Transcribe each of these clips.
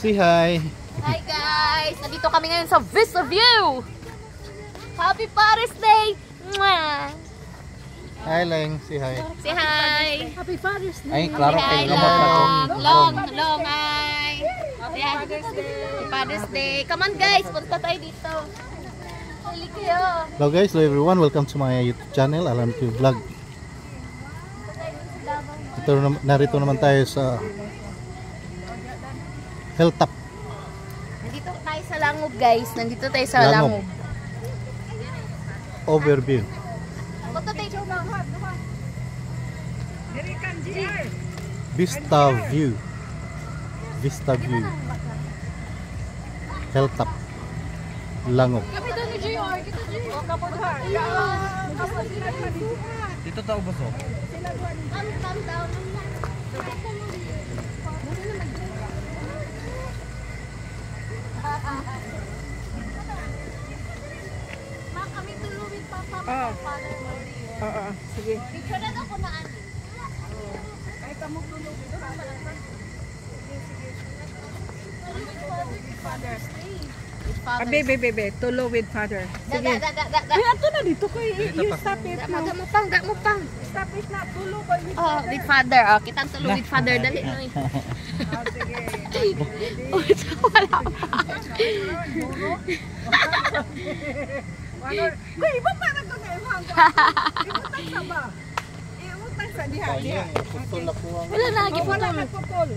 Say hi. Hi guys! Nandito kami ngayon sa Vista View! Happy Father's Day! Mwah! Hi Leng, say hi. Say hi! Happy Father's Day. Ay, klaro Hi, kayo. Long, hi! Happy Father's Day! Come on guys, punta tayo dito. Hali kayo! Hello guys, hello everyone. Welcome to my YouTube channel, Alan Q Vlog. Narito naman tayo sa Hilltop. Nandito tayo sa Langob guys. Nandito tayo sa Langob. Langob. Overview. Punta tayo na. Vista View. Vista View. Hilltop. Langob. Kami doon ni JR. Kita JR. Dito tao ba so? Calm down. Ma, kami tulungin pa Father Mary. Oo, sige. Picture na ako na ani. Ay, kamo tulungin pa. Father. Bebe, tulo with Father. Sige. Ay, ato na dito kay you stop it now. Gak mo pang. Stop it na, tulo ba with Oh, with Father. Oh, kitang tulo with Father dali no. sige. Wala pa. Kuy, iba para to kay Ma'am. Ibutang sa ba? Ibutang sa diha. Wala na lagi Wala na putol.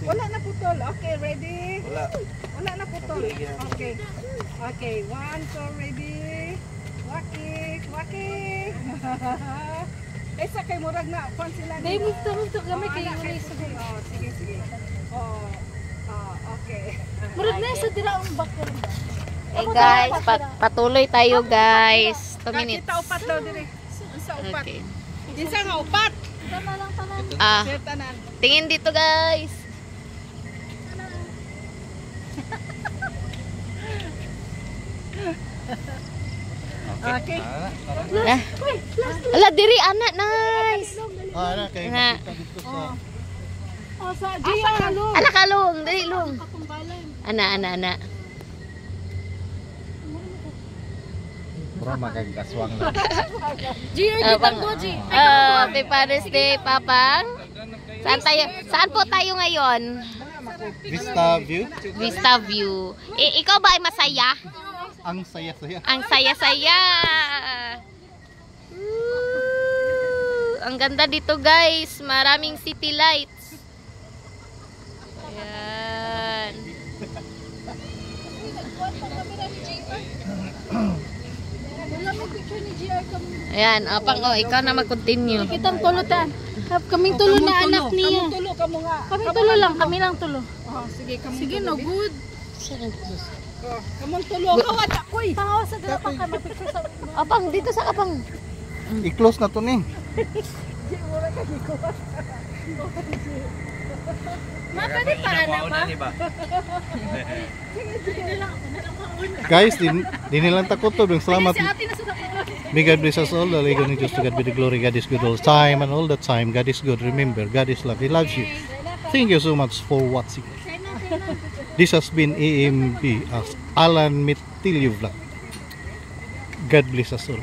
Wala na putol. Okay, ready? Wala na putol. Okay. Okay, 1, 2, ready? Waki. Esa kay murag na pan sila. Dai mo to gamay kay sige. Oh, sige. Oh, okay. Murag na sa dira ang bakor. Eh guys, patuloy tayo guys. 2 minutes. Kita upat daw dire. Sa upat. Okay. Isa nga upat. Tama lang. Tanan. Tingin dito guys. Okay. Ala diri anak nice. Ana kay Nga. dito sa Oh, sa JR. Anak kalong, dali long. Ana. pura magagaswang na. JR kita mo, G. Happy Father's Day, Papang. Saan po tayo ngayon? Vista View. Vista View. Ikaw ba ay masaya? Ang saya-saya. Ang saya-saya. Ang ganda dito guys. Maraming city lights. Ayan. Ayan, apang ikaw na mag-continue. Kitang tulutan. Kaming tulo na anak niya. Kaming tulo kamo nga. Kaming tulo lang, kami lang tulo. Oh, sige, kaming. Sige, no good. Oh, kamong tulo. Kawat akoy. Tawa sa dala pa kami picture sa. Apang dito sa kapang. I-close na to ni. Mapadi pa anak ba? Guys, di nilang takot to. Salamat. May God bless us all. The Lord is to God be the glory. God is good all the time and all the time. God is good. Remember, God is love. He loves you. Thank you so much for watching. This has been AMB as Alan Mitilio Vlog. God bless us all.